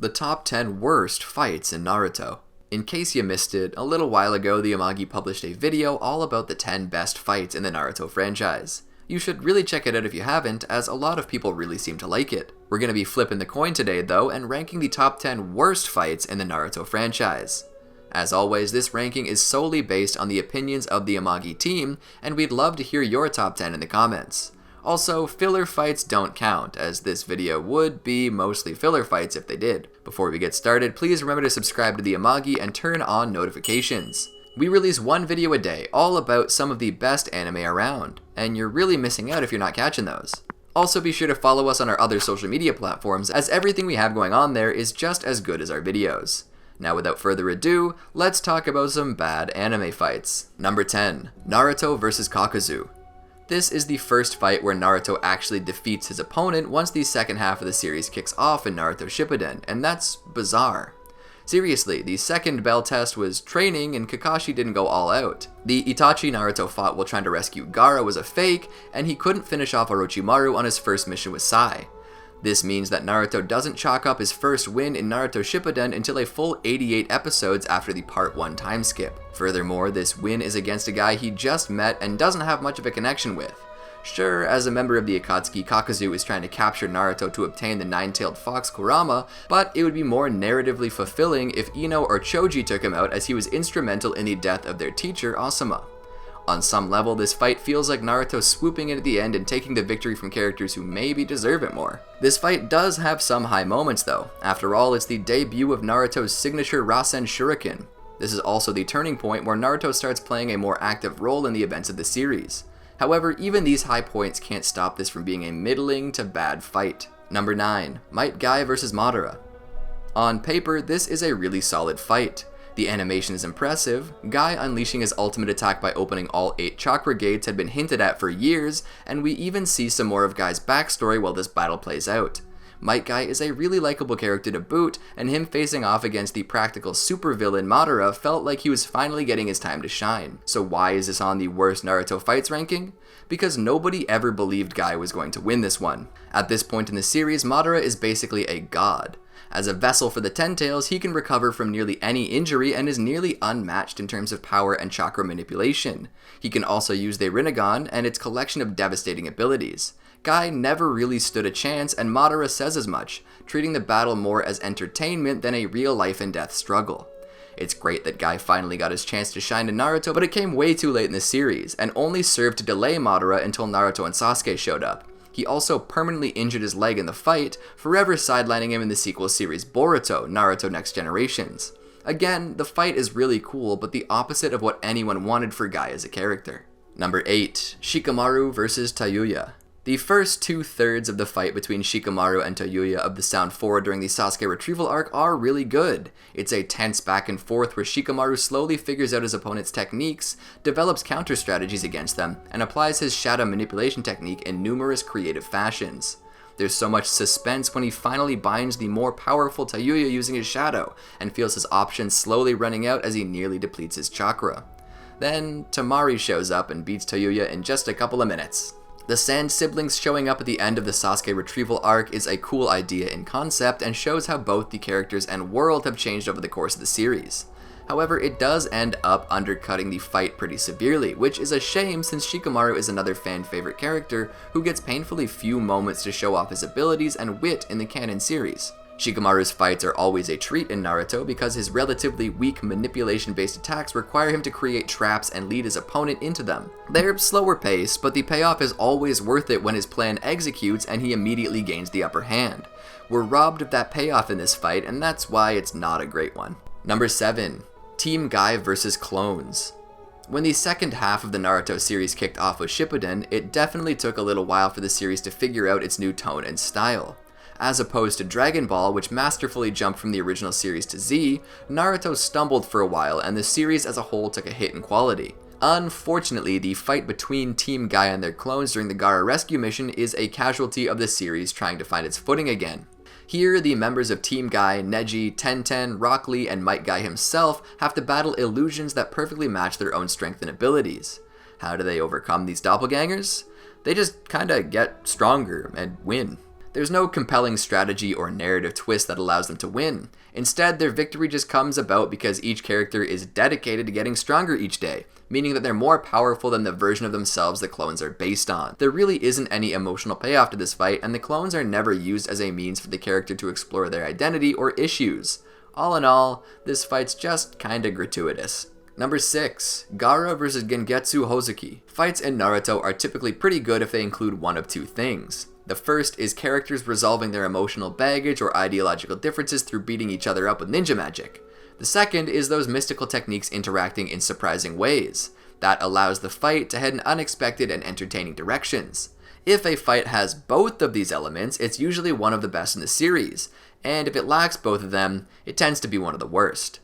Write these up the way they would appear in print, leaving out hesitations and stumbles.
the top 10 worst fights in Naruto. In case you missed it, a little while ago the Amagi published a video all about the 10 best fights in the Naruto franchise. You should really check it out if you haven't, as a lot of people really seem to like it. We're going to be flipping the coin today though, and ranking the top 10 worst fights in the Naruto franchise. As always, this ranking is solely based on the opinions of the Amagi team, and we'd love to hear your top 10 in the comments. Also, filler fights don't count, as this video would be mostly filler fights if they did. Before we get started, please remember to subscribe to the Amagi and turn on notifications. We release one video a day, all about some of the best anime around, and you're really missing out if you're not catching those. Also be sure to follow us on our other social media platforms, as everything we have going on there is just as good as our videos. Now without further ado, let's talk about some bad anime fights. Number 10. Naruto vs Kakuzu. This is the first fight where Naruto actually defeats his opponent once the second half of the series kicks off in Naruto Shippuden, and that's bizarre. Seriously, the second bell test was training and Kakashi didn't go all out. The Itachi Naruto fought while trying to rescue Gaara was a fake, and he couldn't finish off Orochimaru on his first mission with Sai. This means that Naruto doesn't chalk up his first win in Naruto Shippuden until a full 88 episodes after the Part 1 time skip. Furthermore, this win is against a guy he just met and doesn't have much of a connection with. Sure, as a member of the Akatsuki, Kakuzu is trying to capture Naruto to obtain the nine-tailed fox Kurama, but it would be more narratively fulfilling if Ino or Choji took him out, as he was instrumental in the death of their teacher, Asuma. On some level, this fight feels like Naruto swooping in at the end and taking the victory from characters who maybe deserve it more. This fight does have some high moments though. After all, it's the debut of Naruto's signature Rasen Shuriken. This is also the turning point where Naruto starts playing a more active role in the events of the series. However, even these high points can't stop this from being a middling to bad fight. Number 9. Might Guy vs Madara. On paper, this is a really solid fight. The animation is impressive. Guy unleashing his ultimate attack by opening all 8 chakra gates had been hinted at for years, and we even see some more of Guy's backstory while this battle plays out. Might Guy is a really likable character to boot, and him facing off against the practical supervillain Madara felt like he was finally getting his time to shine. So why is this on the worst Naruto fights ranking? Because nobody ever believed Guy was going to win this one. At this point in the series, Madara is basically a god. As a vessel for the Ten Tails, he can recover from nearly any injury and is nearly unmatched in terms of power and chakra manipulation. He can also use the Rinnegan and its collection of devastating abilities. Guy never really stood a chance, and Madara says as much, treating the battle more as entertainment than a real life and death struggle. It's great that Guy finally got his chance to shine in Naruto, but it came way too late in the series, and only served to delay Madara until Naruto and Sasuke showed up. He also permanently injured his leg in the fight, forever sidelining him in the sequel series Boruto, Naruto Next Generations. Again, the fight is really cool, but the opposite of what anyone wanted for Guy as a character. Number 8. Shikamaru vs Tayuya. The first 2/3 of the fight between Shikamaru and Tayuya of the Sound 4 during the Sasuke retrieval arc are really good. It's a tense back and forth where Shikamaru slowly figures out his opponent's techniques, develops counter strategies against them, and applies his shadow manipulation technique in numerous creative fashions. There's so much suspense when he finally binds the more powerful Tayuya using his shadow, and feels his options slowly running out as he nearly depletes his chakra. Then Tamari shows up and beats Tayuya in just a couple of minutes. The Sand siblings showing up at the end of the Sasuke retrieval arc is a cool idea in concept and shows how both the characters and world have changed over the course of the series. However, it does end up undercutting the fight pretty severely, which is a shame since Shikamaru is another fan favorite character who gets painfully few moments to show off his abilities and wit in the canon series. Shikamaru's fights are always a treat in Naruto because his relatively weak manipulation-based attacks require him to create traps and lead his opponent into them. They're slower paced, but the payoff is always worth it when his plan executes and he immediately gains the upper hand. We're robbed of that payoff in this fight, and that's why it's not a great one. Number 7. Team Guy vs Clones. When the second half of the Naruto series kicked off with Shippuden, it definitely took a little while for the series to figure out its new tone and style. As opposed to Dragon Ball, which masterfully jumped from the original series to Z, Naruto stumbled for a while and the series as a whole took a hit in quality. Unfortunately, the fight between Team Guy and their clones during the Gaara rescue mission is a casualty of the series trying to find its footing again. Here, the members of Team Guy, Neji, Tenten, Rock Lee, and Might Guy himself have to battle illusions that perfectly match their own strength and abilities. How do they overcome these doppelgangers? They just kinda get stronger and win. There's no compelling strategy or narrative twist that allows them to win. Instead, their victory just comes about because each character is dedicated to getting stronger each day, meaning that they're more powerful than the version of themselves the clones are based on. There really isn't any emotional payoff to this fight, and the clones are never used as a means for the character to explore their identity or issues. All in all, this fight's just kinda gratuitous. Number 6. Gaara vs Gengetsu Hozuki. Fights in Naruto are typically pretty good if they include one of two things. The first is characters resolving their emotional baggage or ideological differences through beating each other up with ninja magic. The second is those mystical techniques interacting in surprising ways. That allows the fight to head in unexpected and entertaining directions. If a fight has both of these elements, it's usually one of the best in the series, and if it lacks both of them, it tends to be one of the worst.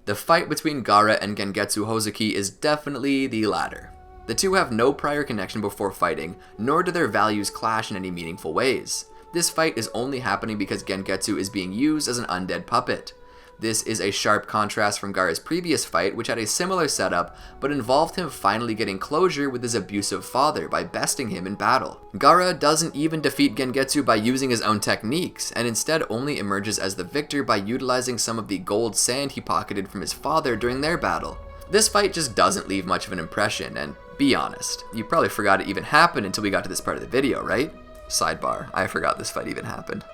The fight between Gaara and Gengetsu Hozuki is definitely the latter. The two have no prior connection before fighting, nor do their values clash in any meaningful ways. This fight is only happening because Gengetsu is being used as an undead puppet. This is a sharp contrast from Gaara's previous fight, which had a similar setup, but involved him finally getting closure with his abusive father by besting him in battle. Gaara doesn't even defeat Gengetsu by using his own techniques, and instead only emerges as the victor by utilizing some of the gold sand he pocketed from his father during their battle. This fight just doesn't leave much of an impression, and be honest, you probably forgot it even happened until we got to this part of the video, right? Sidebar, I forgot this fight even happened.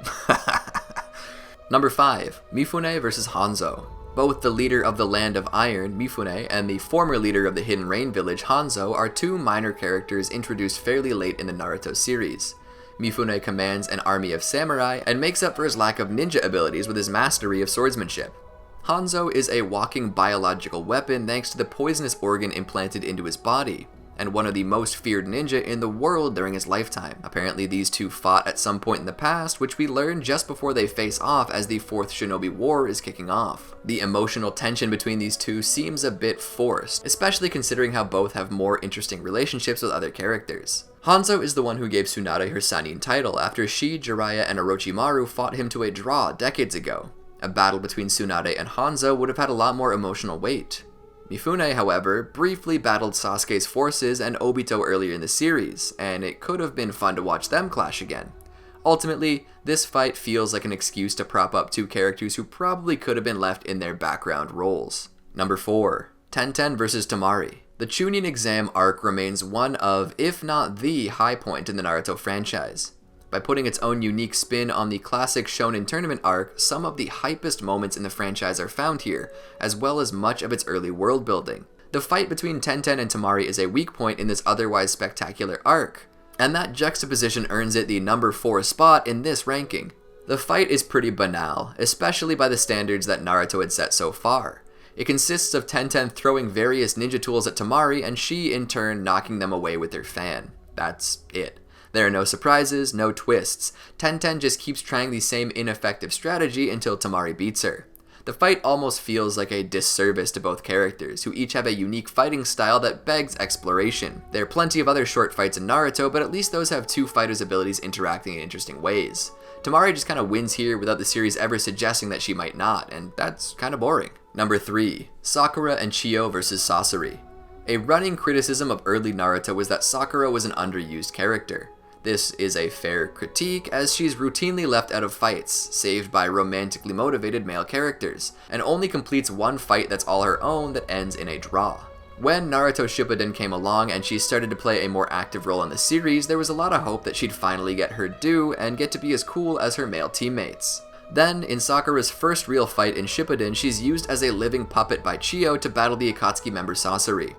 Number 5. Mifune vs Hanzo. Both the leader of the Land of Iron, Mifune, and the former leader of the Hidden Rain Village, Hanzo, are two minor characters introduced fairly late in the Naruto series. Mifune commands an army of samurai and makes up for his lack of ninja abilities with his mastery of swordsmanship. Hanzo is a walking biological weapon thanks to the poisonous organ implanted into his body, and one of the most feared ninja in the world during his lifetime. Apparently these two fought at some point in the past, which we learn just before they face off as the 4th Shinobi War is kicking off. The emotional tension between these two seems a bit forced, especially considering how both have more interesting relationships with other characters. Hanzo is the one who gave Tsunade her Sannin title after she, Jiraiya, and Orochimaru fought him to a draw decades ago. A battle between Tsunade and Hanzo would have had a lot more emotional weight. Mifune, however, briefly battled Sasuke's forces and Obito earlier in the series, and it could have been fun to watch them clash again. Ultimately, this fight feels like an excuse to prop up two characters who probably could have been left in their background roles. Number 4. Tenten vs Temari. The Chunin exam arc remains one of, if not the, high point in the Naruto franchise. By putting its own unique spin on the classic Shonen Tournament arc, some of the hypest moments in the franchise are found here, as well as much of its early world building. The fight between Tenten and Temari is a weak point in this otherwise spectacular arc, and that juxtaposition earns it the number 4 spot in this ranking. The fight is pretty banal, especially by the standards that Naruto had set so far. It consists of Tenten throwing various ninja tools at Temari, and she in turn knocking them away with her fan. That's it. There are no surprises, no twists. Tenten just keeps trying the same ineffective strategy until Temari beats her. The fight almost feels like a disservice to both characters, who each have a unique fighting style that begs exploration. There are plenty of other short fights in Naruto, but at least those have two fighters' abilities interacting in interesting ways. Temari just kinda wins here without the series ever suggesting that she might not, and that's kinda boring. Number 3. Sakura and Chiyo vs Sasori. A running criticism of early Naruto was that Sakura was an underused character. This is a fair critique, as she's routinely left out of fights, saved by romantically motivated male characters, and only completes one fight that's all her own that ends in a draw. When Naruto Shippuden came along and she started to play a more active role in the series, there was a lot of hope that she'd finally get her due and get to be as cool as her male teammates. Then, in Sakura's first real fight in Shippuden, she's used as a living puppet by Chiyo to battle the Akatsuki member Sasori.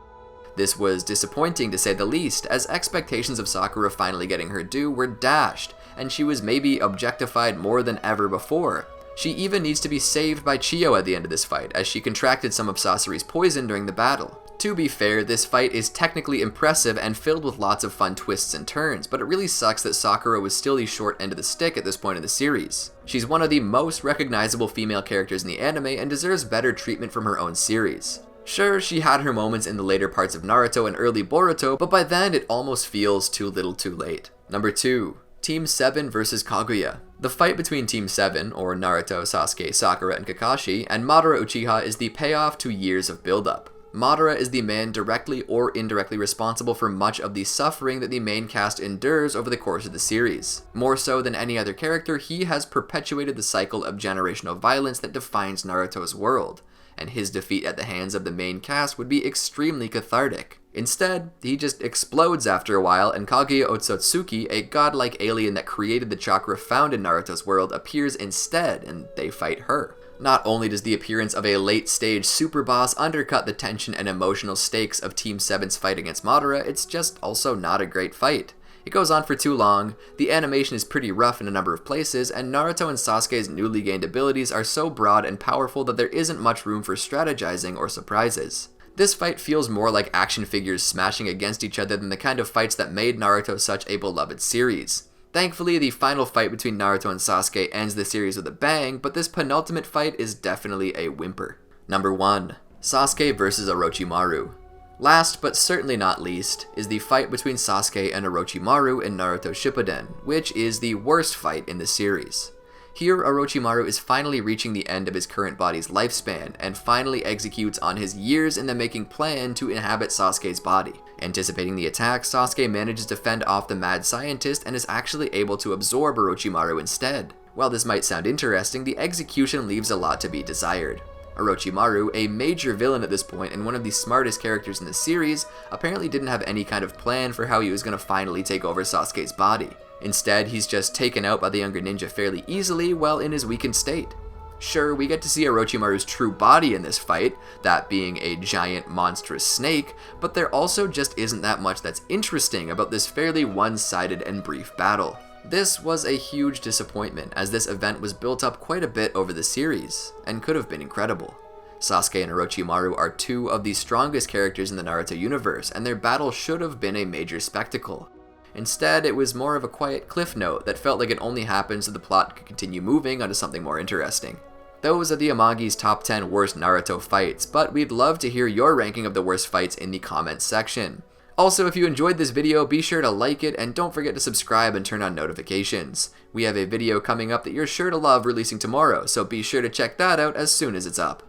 This was disappointing to say the least, as expectations of Sakura finally getting her due were dashed, and she was maybe objectified more than ever before. She even needs to be saved by Chiyo at the end of this fight, as she contracted some of Sasori's poison during the battle. To be fair, this fight is technically impressive and filled with lots of fun twists and turns, but it really sucks that Sakura was still the short end of the stick at this point in the series. She's one of the most recognizable female characters in the anime and deserves better treatment from her own series. Sure, she had her moments in the later parts of Naruto and early Boruto, but by then it almost feels too little too late. Number 2. Team 7 vs Kaguya. The fight between Team 7, or Naruto, Sasuke, Sakura, and Kakashi, and Madara Uchiha is the payoff to years of build-up. Madara is the man directly or indirectly responsible for much of the suffering that the main cast endures over the course of the series. More so than any other character, he has perpetuated the cycle of generational violence that defines Naruto's world, and his defeat at the hands of the main cast would be extremely cathartic. Instead, he just explodes after a while, and Kaguya Otsutsuki, a godlike alien that created the chakra found in Naruto's world, appears instead, and they fight her. Not only does the appearance of a late-stage super boss undercut the tension and emotional stakes of Team 7's fight against Madara, it's just also not a great fight. It goes on for too long, the animation is pretty rough in a number of places, and Naruto and Sasuke's newly gained abilities are so broad and powerful that there isn't much room for strategizing or surprises. This fight feels more like action figures smashing against each other than the kind of fights that made Naruto such a beloved series. Thankfully, the final fight between Naruto and Sasuke ends the series with a bang, but this penultimate fight is definitely a whimper. Number 1. Sasuke vs Orochimaru. Last, but certainly not least, is the fight between Sasuke and Orochimaru in Naruto Shippuden, which is the worst fight in the series. Here, Orochimaru is finally reaching the end of his current body's lifespan, and finally executes on his years-in-the-making plan to inhabit Sasuke's body. Anticipating the attack, Sasuke manages to fend off the mad scientist and is actually able to absorb Orochimaru instead. While this might sound interesting, the execution leaves a lot to be desired. Orochimaru, a major villain at this point and one of the smartest characters in the series, apparently didn't have any kind of plan for how he was going to finally take over Sasuke's body. Instead, he's just taken out by the younger ninja fairly easily while in his weakened state. Sure, we get to see Orochimaru's true body in this fight, that being a giant monstrous snake, but there also just isn't that much that's interesting about this fairly one-sided and brief battle. This was a huge disappointment, as this event was built up quite a bit over the series, and could have been incredible. Sasuke and Orochimaru are two of the strongest characters in the Naruto universe, and their battle should have been a major spectacle. Instead, it was more of a quiet cliff note that felt like it only happened so the plot could continue moving onto something more interesting. Those are the Amagi's top 10 worst Naruto fights, but we'd love to hear your ranking of the worst fights in the comments section. Also, if you enjoyed this video, be sure to like it, and don't forget to subscribe and turn on notifications. We have a video coming up that you're sure to love releasing tomorrow, so be sure to check that out as soon as it's up.